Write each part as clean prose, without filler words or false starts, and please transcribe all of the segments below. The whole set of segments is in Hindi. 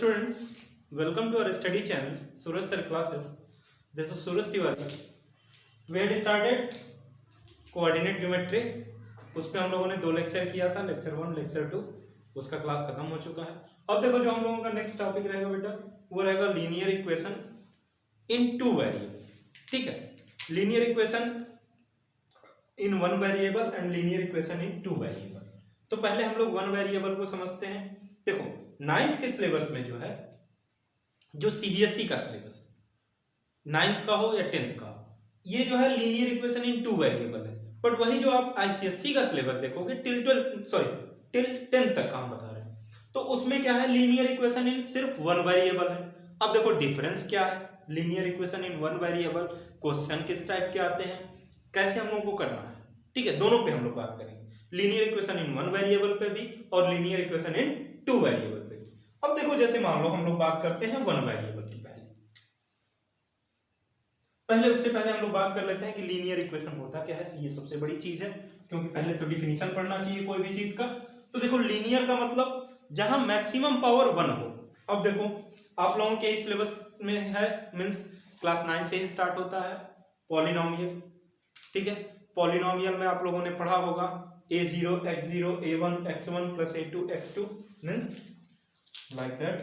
students, welcome to our study channel Suraj Sir Classes. This is Suraj Tiwari. We had started coordinate geometry. उस पे हम लोगों ने 2 लेक्चर किया था, लेक्चर 1 लेक्चर 2. उसका क्लास खत्म हो चुका है. अब देखो जो हम लोगों का नेक्स्ट टॉपिक रहेगा बेटा वो रहेगा लीनियर इक्वेशन इन 2 वेरिएबल. ठीक है, linear equation in 1 variable and linear equation in 2 variable. तो पहले हम लोग 1 वेरिएबल को समझते हैं. देखो 9th के सिलेबस में जो है, जो सीबीएसई का सिलेबस 9th का हो या 10th का, ये जो है लीनियर इक्वेशन इन 2 वेरिएबल है. बट वही जो आप आईसीएसई का सिलेबस देखोगे टिल 10th तक काम बता रहे हैं, तो उसमें क्या है, लीनियर इक्वेशन इन सिर्फ 1 वेरिएबल है. अब देखो डिफरेंस क्या है, लीनियर इक्वेशन इन 1 वेरिएबल, क्वेश्चन किस टाइप के आते हैं, कैसे हम लोगों को करना है. ठीक है, दोनों पे हम लोग बात करेंगे, लीनियर इक्वेशन इन 1 वेरिएबल पे भी और लीनियर इक्वेशन इन 2 वेरिएबल पे. अब देखो जैसे मान लो हम लोग बात करते हैं 1 वेरिएबल की. उससे पहले हम लोग बात कर लेते हैं कि लीनियर इक्वेशन होता क्या है. ये सबसे बड़ी चीज है, क्योंकि पहले तो डिफिनीशन पढ़ना चाहिए कोई भी चीज का. तो देखो लीनियर का मतलब जहां मैक्सिमम पावर 1 हो. अब देखो आप लोगों के सिलेबस में है, मींस क्लास 9 से ही स्टार्ट होता है पॉलिनोमियल. ठीक है, पॉलिनोमियल में आप लोगों ने पढ़ा होगा a0 x0 a1 x1 plus a2 x2 means like that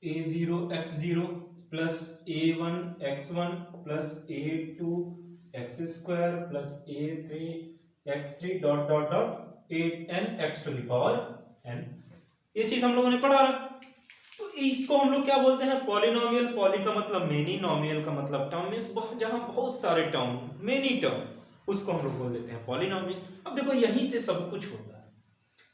a0 x0 plus a1 x1 plus a2 x square plus a3 x3 dot dot dot an x to the power n. ये चीज हम लोगों ने पढ़ा. तो इसको हम लोग क्या बोलते हैं, पॉलिनोमियल. पॉली का मतलब मेनी, नोमियल का मतलब टर्म, मींस जहां बहुत सारे टर्म, मेनी टर्म, उसको हम लोग बोल देते हैं पॉलिनोमियल. अब देखो यहीं से सब कुछ होता है,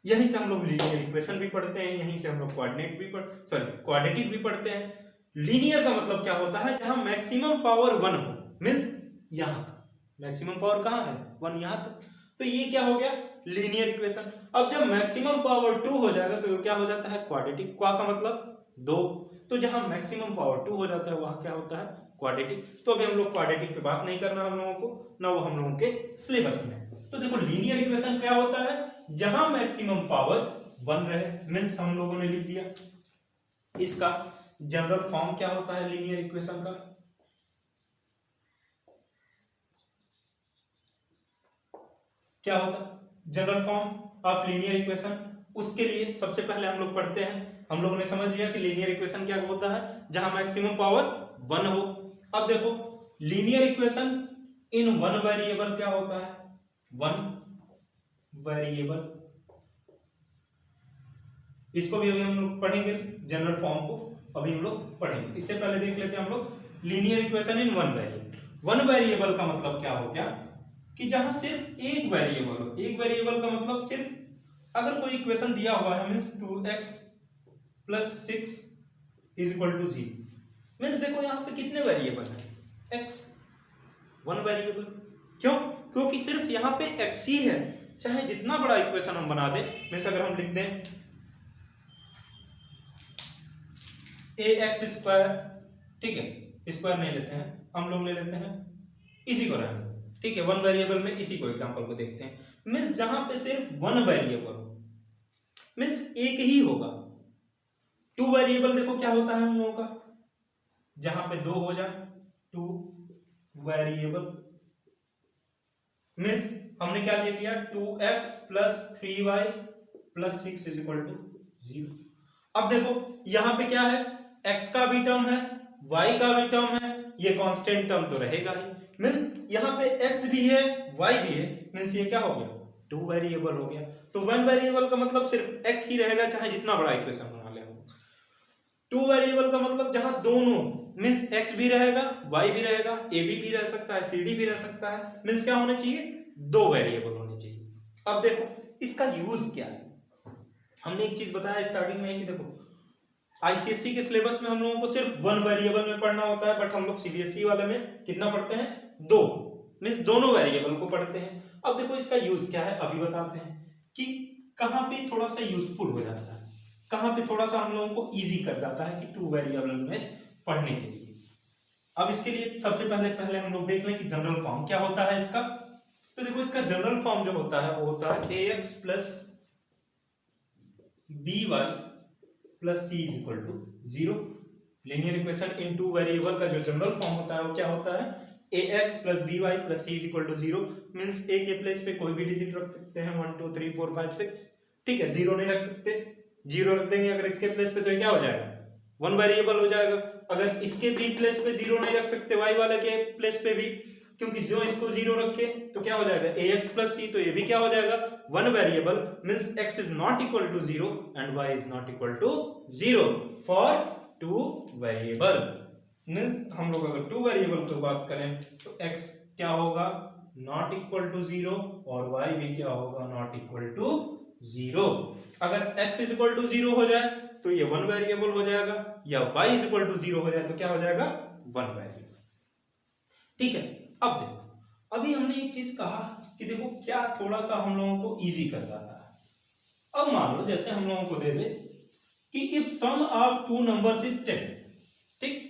यहीं से हम लोग लीनियर इक्वेशन भी पढ़ते हैं, यहीं से हम लोग क्वाड्रेटिक भी पढ़ते हैं. लीनियर का मतलब क्या होता है, जहां मैक्सिमम पावर 1 हो, मींस यहां तक मैक्सिमम पावर कहां है, 1 यहां तक. तो ये क्या हो गया, लीनियर इक्वेशन. अब जब मैक्सिमम पावर 2 हो जाएगा तो क्या हो जाता है, क्वाड्रेटिक. क्वा का मतलब 2, तो जहां मैक्सिमम पावर 2 हो जाता है वहां क्या होता है, क्वाड्रेटिक. तो अभी हम लोग क्वाड्रेटिक पे बात नहीं करना हम लोगों को, ना वो हम लोगों के सिलेबस में. तो देखो लीनियर इक्वेशन क्या होता है, जहां मैक्सिमम पावर 1 रहे, मींस हम लोगों ने लिख दिया. इसका जनरल फॉर्म क्या होता है लीनियर इक्वेशन का, क्या होता है general form of linear equation. उसके लिए सबसे पहले हम लोग पढ़ते हैं. हम लोगों ने समझ लिया कि लीनियर इक्वेशन क्या होता है, जहां मैक्सिमम पावर 1 हो. अब देखो लीनियर इक्वेशन इन 1 वेरिएबल क्या होता है, 1 वेरिएबल. इसको भी अभी हम लोग पढ़ेंगे, जनरल फॉर्म को अभी हम लोग पढ़ेंगे. इससे पहले देख लेते हैं हम लोग लीनियर इक्वेशन इन 1 वेरिएबल. 1 वेरिएबल का मतलब क्या हो गया, कि जहां सिर्फ एक वेरिएबल हो. एक वेरिएबल का मतलब सिर्फ अगर कोई इक्वेशन दिया हुआ है, means 2x plus 6 is equal to 0, means देखो यहां पे कितने वेरिएबल है, x, 1 वेरिएबल. क्यों, क्योंकि सिर्फ यहां पे x ही है. चाहे जितना बड़ा इक्वेशन हम बना दें, मींस अगर हम लिख दें ax स्क्वायर, ठीक है, स्क्वायर नहीं लेते हैं हम लोग, ले लेते हैं इसी को रहने. ठीक है, 1 वेरिएबल में इसी को एग्जांपल को देखते हैं. मींस जहां पे सिर्फ 1 वेरिएबल हो, मींस एक ही होगा. 2 वेरिएबल देखो क्या होता है हम लोगों का, जहां पे 2 हो जाए, 2 वेरिएबल, मींस हमने क्या ले लिया, 2x plus 3y plus 6 is equal to 0. अब देखो यहां पे क्या है, x का भी टर्म है, y का भी टर्म है, ये कांस्टेंट टर्म तो रहेगा ही. मींस यहाँ पे x भी है, y भी है, मींस ये क्या हो गया, 2 वेरिएबल हो गया. तो 1 वेरिएबल का मतलब सिर्फ x ही रहेगा, चाहे जितना बड़ा इक्वेशन बना ले. 2 वेरिएबल का मतलब जहां दोनों, मींस x भी रहेगा, y भी रहेगा, a भी रह सकता है, c भी रह सकता है, मींस क्या होने चाहिए, 2 वेरिएबल होने चाहिए. अब देखो इसका यूज क्या है. हमने एक चीज बताया स्टार्टिंग में कि देखो आईसीएसई के सिलेबस में हम लोगों को सिर्फ 1 वेरिएबल में पढ़ना होता है, बट हम लोग सीबीएसई वाले में कितना पढ़ते हैं, 2, मींस दोनों वेरिएबल को पढ़ते हैं. अब देखो इसका यूज क्या है, अभी बताते हैं कि कहां पे थोड़ा सा यूजफुल हो जाता है, कहां पे थोड़ा सा हम लोगों को इजी कर जाता है कि 2 वेरिएबल में पढ़ने के लिए. अब इसके लिए सबसे पहले हम लोग देख लें कि जनरल फॉर्म क्या होता है इसका. तो देखो इसका जनरल फॉर्म जो होता है वो होता है ax plus by plus C is equal to 0। Linear equation in two variable का जो जनरल फॉर्म होता है वो क्या होता है, ax plus by plus C is equal to 0। Means a के प्लेस पे कोई भी डिजिट रख सकते हैं, 1 2 3 4 5 6, ठीक है। 0 नहीं रख सकते, 0 रख देंगे अगर इसके प्लेस पे तो ये क्या हो जाएगा, वन वेरिएबल हो जाएगा। अगर इसके भी प्लेस पे 0 नहीं रख सकते, y वाले के प्लेस पे भी, क्योंकि जो इसको 0 रखे तो क्या हो जाएगा ax प्लस सी, तो ये भी क्या हो जाएगा one variable. Means x is not equal to 0 and y is not equal to 0 for two variable. Means हम लोग अगर टू वेरिएबल की बात करें तो x क्या होगा, नॉट इक्वल टू 0 और y भी क्या होगा, नॉट इक्वल टू 0। अगर x इज इक्वल टू 0 हो जाए तो ये वन वेरिएबल हो जाएगा, या y इज इक्वल टू 0 हो जाए तो क्या हो जाएगा, वन वेरिएबल, ठीक है। अब देखो, अभी हमने एक चीज कहा कि देखो क्या थोड़ा सा हम लोगों को इजी कर जाता है। अब मान लो जैसे हम लोगों को दे दे कि if sum of two numbers is 10, ठीक,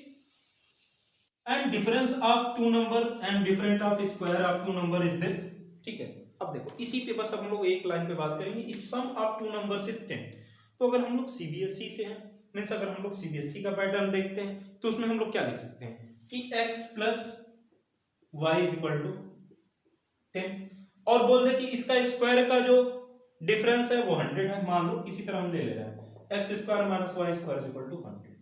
and difference of two number and different of square of two number is this, ठीक है। अब देखो इसी पे बस हम लोग एक लाइन पे बात करेंगे, if sum of two numbers is 10। तो अगर हम लोग सीबीएसई से हैं, मीन्स अगर हम लोग सीबीएसई का पैटर्न देखते हैं तो उसमें हम लोग क्या लिख सकते हैं कि x plus y is equal to 10, और बोल दे कि इसका स्क्वायर का जो डिफरेंस है वो 100 है, मान लो इसी तरह हम ले रहे हैं x square minus y square is equal to 100।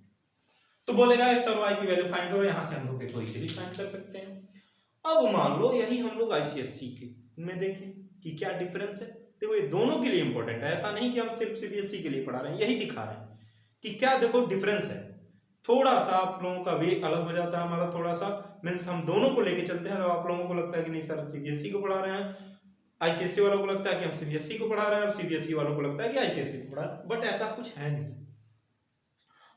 तो बोलेगा x और y की वैल्यू फाइंड करो, यहां से हम लोग कोई भी फाइंड कर सकते हैं। अब मान लो यही हम लोग आईसीएसई के में देखें कि क्या डिफरेंस है। देखो ये दोनों के लिए इंपॉर्टेंट है, ऐसा नहीं कि हम सिर्फ सीबीएसई के लिए पढ़ा रहे हैं, यही दिखा रहे हैं कि क्या देखो डिफरेंस है। थोड़ा सा आप लोगों का वे अलग हो जाता है, हमारा थोड़ा सा, मीन्स हम दोनों को लेके चलते हैं। तो आप लोगों को लगता है कि नहीं सर सीबीएसई को पढ़ा रहे हैं, आईसीएसई वालों को लगता है कि हम सीबीएसई को पढ़ा रहे हैं, और सीबीएसई वालों को लगता है कि आईसीएसई को पढ़ा रहे हैं, बट ऐसा कुछ है नहीं।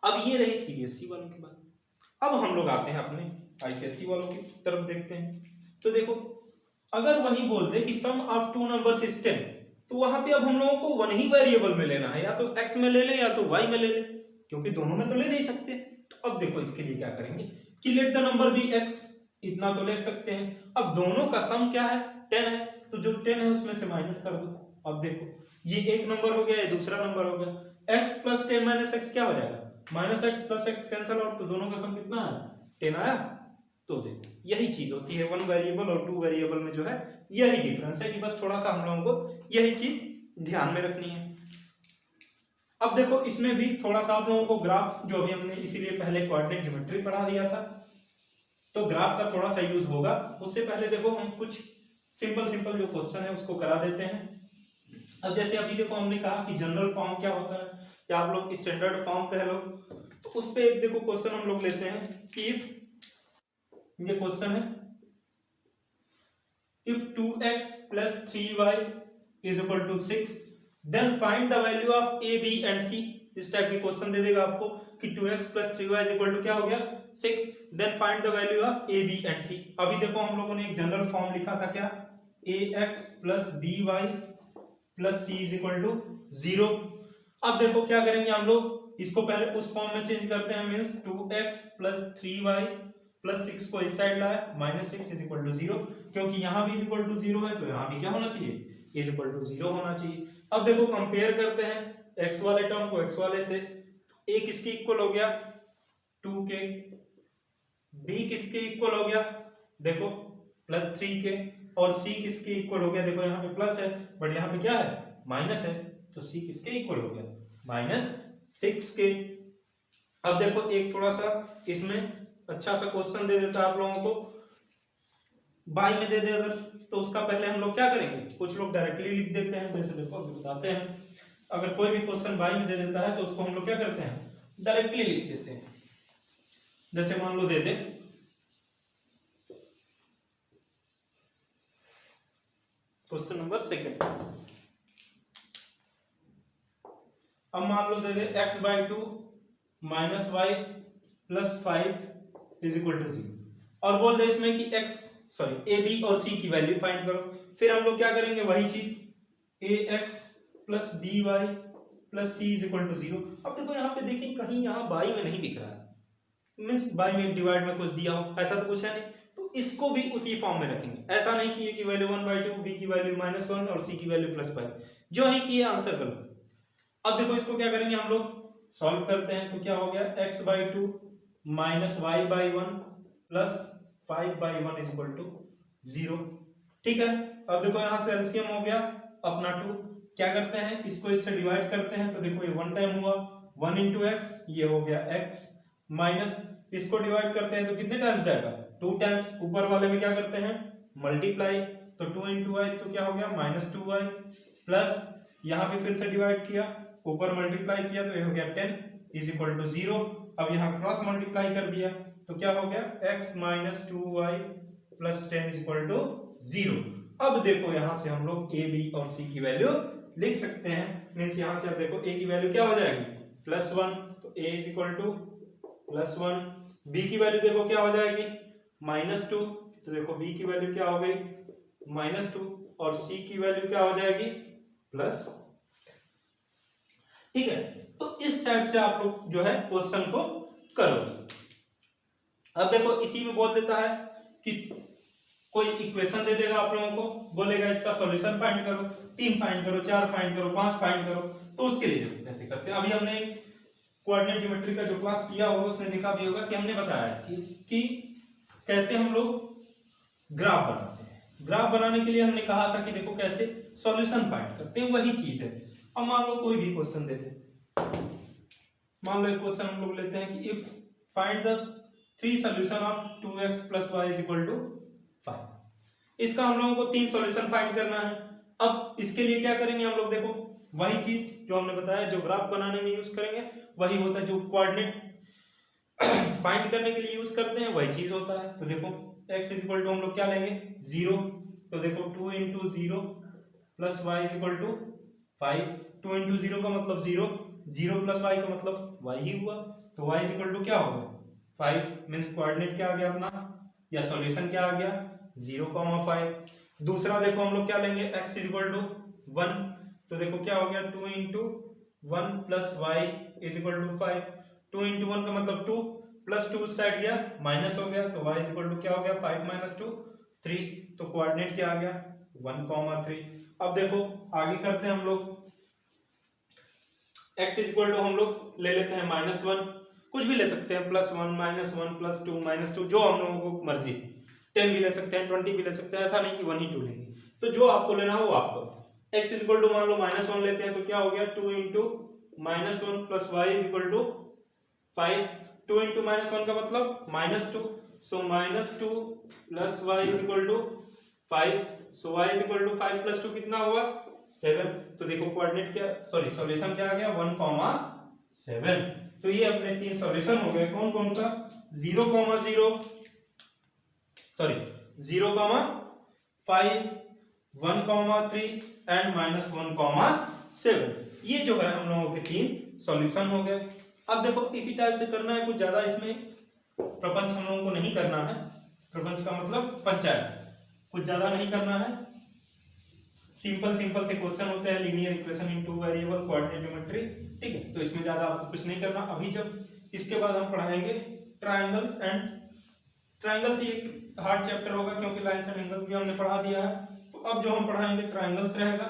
अब ये रही सीबीएसई वालों की बात। अब हम लोग आते हैं अपने आईसीएसई वालों की तरफ देखते हैं। तो देखो अगर वही बोलते कि सम ऑफ टू नंबर्स इज 10, तो वहां पे अब हम लोगों को वन ही वेरिएबल में लेना है, या तो x में ले लें या तो y में ले लें, क्योंकि दोनों में तो ले नहीं सकते। तो अब देखो इसके लिए क्या करेंगे कि let the number be x, इतना तो ले सकते हैं। अब दोनों का सम क्या है, 10 है, तो जो 10 है उसमें से माइनस कर दो। अब देखो ये एक नंबर हो गया, ये दूसरा नंबर हो गया। x प्लस 10 माइनस एक्स क्या हो जाएगा, minus x plus x cancel out, तो दोनों का सम कितना है, 10 आया। तो देखो यही चीज होती है वन वेरिएबल और टू वेरिएबल में, जो है यही डिफरेंस है कि बस थोड़ा सा हम लोगों को यही चीज ध्यान में रखनी है। अब देखो इसमें भी थोड़ा सा आप लोगों को ग्राफ, जो अभी हमने इसीलिए पहले कोऑर्डिनेट ज्योमेट्री पढ़ा दिया था, तो ग्राफ का थोड़ा सा यूज होगा। उससे पहले देखो हम कुछ सिंपल जो क्वेश्चन है उसको करा देते हैं। अब जैसे अभी देखो हमने कहा कि जनरल फॉर्म क्या होता है, या आप लोग स्टैंडर्ड फॉर्म कह लो, तो उस पे देखो क्वेश्चन हम लोग लेते हैं कि ये क्वेश्चन है if 2x plus 3y is equal to 6 then find the value of a b and c। इस टाइप के क्वेश्चन दे देगा आपको कि 2x plus 3y is equal to क्या हो गया 6, then find the value of a b and c। अभी देखो हम लोगों ने एक जनरल फॉर्म लिखा था क्या, ax plus by plus c is equal to 0। अब देखो क्या करेंगे हम लोग, इसको पहले उस फॉर्म में चेंज करते हैं, means 2x plus 3y plus 6 को इस साइड लाया, माइनस 6 इज इक्वल टू 0, क्योंकि यहां भी इज इक्वल टू 0 है तो यहां भी क्या होना चाहिए, इज इक्वल टू 0 होना चाहिए। अब देखो कंपेयर करते हैं x वाले टर्म को x वाले से, a किसके इक्वल हो गया 2 के, b किसके इक्वल हो गया देखो प्लस 3 के, और c किसके इक्वल हो गया, देखो यहाँ पे प्लस है बट यहाँ पे क्या है माइनस है, तो c किसके इक्वल हो गया -6 के। अब देखो एक थोड़ा सा इसमें अच्छा सा क्वेश्चन दे देता है आप लोगों को, बाई में दे दे अगर, तो उसका पहले हम लोग क्या करेंगे, कुछ लोग डायरेक्टली लिख देते हैं, जैसे देखो अभी बताते हैं। अगर कोई भी क्वेश्चन बाई में दे देता है तो उसको हम लोग क्या करते हैं, डायरेक्टली लिख देते हैं। जैसे मान लो दे दे क्वेश्चन नंबर 2, अब मान लो दे दे x/2 minus y plus 5 is equal to 0, और बोल दे इसमें कि ए बी और सी की वैल्यू फाइंड करो। फिर हम लोग क्या करेंगे, वही चीज A X plus B Y plus C is equal to 0। अब देखो यहाँ पे देखिए कहीं यहाँ बाई में नहीं दिख रहा है, मीन्स बाई में डिवाइड में कुछ दिया हो, ऐसा तो कुछ है नहीं, तो इसको भी उसी फॉर्म में रखेंगे। ऐसा नहीं कि ए की वैल्यू 1/2, बी की वैल्यू -1 और सी की वैल्यू +5, जो ही किए आंसर गलत। अब देखो इसको क्या करेंगे हम लोग, सॉल्व करते हैं तो क्या हो गया x/2 minus y/1 plus 5/1 is equal to 0। ठीक है, अब देखो यहां से एलसीएम हो गया अपना 2, क्या करते हैं इसको इससे डिवाइड करते हैं तो देखो ये 1 टाइम हुआ 1 इंटू एक्स, ये हो गया x माइनस इसको डिवाइड करते हैं तो कितने टाइम्स जाएगा 2 टाइम्स, ऊपर वाले में क्या करते हैं मल्टीप्लाई, तो 2 इंटू वाई तो क्या हो गया -2y प्लस यहाँ पे फिर से डिवाइड किया ऊपर मल्टीप्लाई किया तो ये हो गया 10 इज इक्वल टू 0। अब यहाँ क्रॉस मल्टीप्लाई कर दिया तो क्या हो गया x minus 2y plus 10 is equal to 0। अब देखो यहाँ से हम लोग a b और c की वैल्यू लिख सकते हैं, मीन्स यहाँ से अब देखो a की वैल्यू क्या हो जाएगी +1, तो a is equal to +1, b की वैल्यू देखो क्या हो जाएगी -2, तो देखो b की वैल्यू क्या हो गई -2 और c की वैल्यू क्या हो जाएगी प्लस। ठीक है, तो इस टाइप से आप लोग जो है क्वेश्चन को करो। अब देखो इसी में बोल देता है कि कोई इक्वेशन दे देगा आप लोगों को, बोलेगा इसका सॉल्यूशन फाइंड करो, 3 फाइंड करो, 4 फाइंड करो, 5 फाइंड करो, तो उसके लिए कैसे करते हैं। अभी हमने कोऑर्डिनेट ज्योमेट्री का जो क्लास किया होगा उसने देखा भी होगा कि हमने बताया चीज कि कैसे हम लोग ग्राफ बनाते हैं। ग्राफ बनाने के लिए हमने कहा था कि देखो कैसे सॉल्यूशन फाइंड करते हैं, वही चीज है। अब मान लो कोई भी क्वेश्चन दे दे, मान लो एक क्वेश्चन हम लोग लेते हैं कि if find the 3 solution of 2x + y = 5। इसका हम लोगों को 3 सॉल्यूशन फाइंड करना है। अब इसके लिए क्या करेंगे हम लोग, देखो वही चीज जो हमने बताया जो ग्राफ बनाने में यूज करेंगे वही होता है, जो कोऑर्डिनेट फाइंड करने के लिए यूज करते हैं वही चीज होता है। तो देखो x = हम लोग क्या लेंगे 0, तो देखो 2 × 0 + y = 5, 2 × 0 का मतलब 0, 0 + y का मतलब y ही हुआ, तो y = क्या होगा 5, मीन्स कोऑर्डिनेट क्या आ गया अपना या सॉल्यूशन क्या आ गया 0,5। दूसरा देखो हम लोग क्या लेंगे x = 1, तो देखो क्या हो गया 2 × 1 + y = 5, 2 × 1 का मतलब 2 + 2 उस साइड गया माइनस हो गया, तो y = क्या हो गया 5 - 2 3, तो कोऑर्डिनेट क्या आ गया 1,3। अब देखो आगे करते हैं हम लोग, x = हम लोग ले लेते हैं -1, कुछ भी ले सकते हैं +1 -1 +2 -2 जो हम लोगों को मर्जी, 10 भी ले सकते हैं 20 भी ले सकते हैं, ऐसा नहीं कि 1 ही 2 लेंगे, तो जो आपको लेना हो वो आप करो। x = मान लो -1 लेते हैं तो क्या हो गया 2 × -1 + y = 5, 2 × -1 का मतलब -2, सो -2 + y = 5, सो y = 5 + 2 कितना हुआ 7, तो देखो कोऑर्डिनेट क्या सॉल्यूशन क्या आ गया 1,7। तो ये अपने 3 सॉल्यूशन हो गए, कौन कौन सा 0,0 0,5 1,3 एंड -1,7। ये जो है हम लोगों के 3 सॉल्यूशन हो गए। अब देखो इसी टाइप से करना है, कुछ ज्यादा इसमें प्रपंच हम लोगों को नहीं करना है, प्रपंच का मतलब पंचायत, कुछ ज्यादा नहीं करना है, सिंपल से क्वेश्चन होते हैं, linear equation in 2 variable coordinate geometry. ठीक है, तो इसमें ज्यादा आपको कुछ नहीं करना। अभी जब इसके बाद हम पढ़ाएंगे ट्रायंगल्स, एंड ट्रायंगल्स ही एक हार्ड चैप्टर होगा क्योंकि लाइन्स एंड एंगल्स भी हमने पढ़ा दिया है। तो अब जो हम पढ़ाएंगे ट्रायंगल्स रहेगा,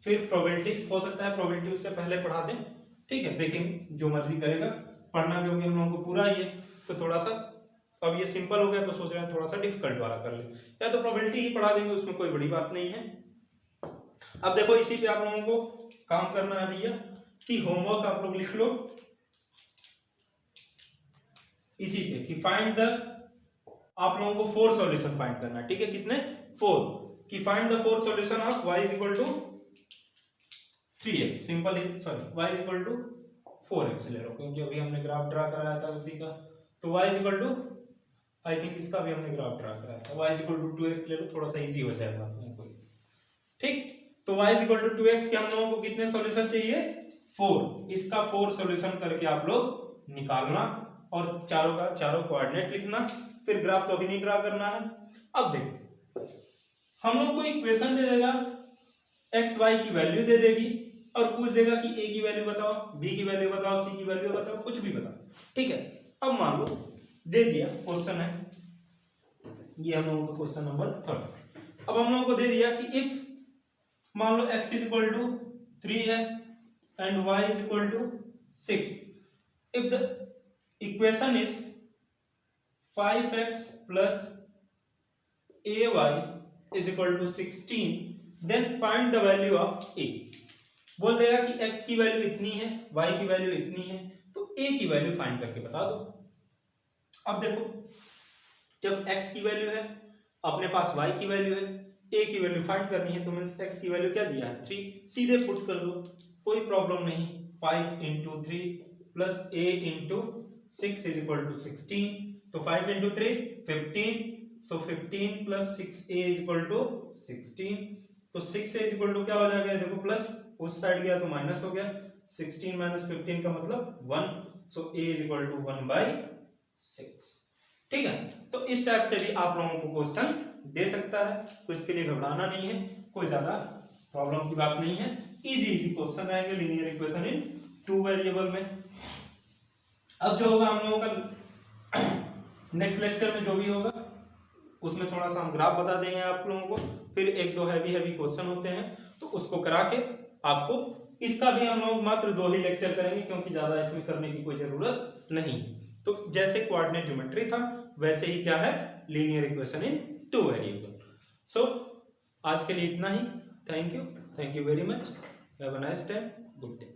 फिर प्रोबेबिलिटी, हो सकता है प्रोबेबिलिटी उससे पहले पढ़ा दें। ठीक है, देखेंगे जो मर्जी करेगा, पढ़ना क्योंकि हम लोगों को पूरा ही है, तो थोड़ा सा अब ये सिंपल हो गया तो सोच रहे हैं थोड़ा सा डिफिकल्ट वाला कर ले, या तो प्रोबेबिलिटी ही पढ़ा देंगे, उसमें कोई बड़ी बात नहीं है। अब देखो इसी पे आप लोगों को काम करना है भैया, कि होमवर्क आप लोग लिख लो इसी पे कि फाइंड द, आप लोगों को 4 सॉल्यूशन फाइंड करना है। ठीक है, कितने 4, कि find the 4 solution of y = 3x, simple he, sorry y = 4x ले लो क्योंकि अभी हमने ग्राफ ड्रा कराया था उसी का, तो y = आई थिंक इसका भी हमने ग्राफ ड्रा कराया था, y = 2x ले लो, थोड़ा सा इजी हो जाएगा आप लोगों को। ठीक, तो y = 2x के हम लोगों को कितने सॉल्यूशन चाहिए 4, इसका 4 सॉल्यूशन करके आप लोग निकालना और चारों का चारों कोऑर्डिनेट लिखना, फिर ग्राफ तो अभी नहीं ड्रा करना है। अब देखो हम लोग को इक्वेशन दे देगा, x y की वैल्यू दे देगी और पूछ देगा कि a की वैल्यू बताओ, b की वैल्यू बताओ, c की वैल्यू बताओ, कुछ भी बताओ। ठीक है, अब मान लो दे दिया, क्वेश्चन है ये हम लोगों का क्वेश्चन नंबर 3। अब हम लोगों को दे दिया कि इफ मान लो x = 3 है and y = 6, if the equation is 5x plus ay is equal to 16, then find the value of a। बोल देगा कि x की वैल्यू इतनी है, y की वैल्यू इतनी है, तो a की वैल्यू फाइंड करके बता दो। अब देखो, जब x की वैल्यू है, अपने पास y की वैल्यू है, a की वैल्यू फाइंड करनी है, तो मीन्स x की वैल्यू क्या दिया है 3, सीधे पुट कर दो, कोई प्रॉब्लम नहीं। 5 into 3 plus a into 6 is equal to 16, तो 5 into 3 15, so 15 plus 6a is equal to 16, तो 6a इज इक्वल टू क्या हो जाएगा, देखो प्लस उस साइड गया तो माइनस हो गया, 16 माइनस 15 का मतलब 1, सो a इज इक्वल टू 1/6। ठीक है, तो इस टाइप से भी आप लोगों को क्वेश्चन दे सकता है, तो इसके लिए घबराना नहीं है, कोई ज्यादा प्रॉब्लम की बात नहीं है, इजी क्वेश्चन रहेंगे लीनियर इक्वेशन इन 2 वेरिएबल में। अब जो होगा हम लोगों का नेक्स्ट लेक्चर में जो भी होगा उसमें थोड़ा सा हम ग्राफ बता देंगे आप लोगों को, फिर एक दो हैवी क्वेश्चन होते हैं तो उसको करा के आपको, इसका भी हम लोग मात्र 2 ही लेक्चर करेंगे क्योंकि ज्यादा इसमें करने की कोई जरूरत नहीं। तो जैसे कोऑर्डिनेट ज्योमेट्री था वैसे ही क्या है linear equation in 2 variable. So आज के लिए इतना ही। Thank you very much, have a nice time, good day.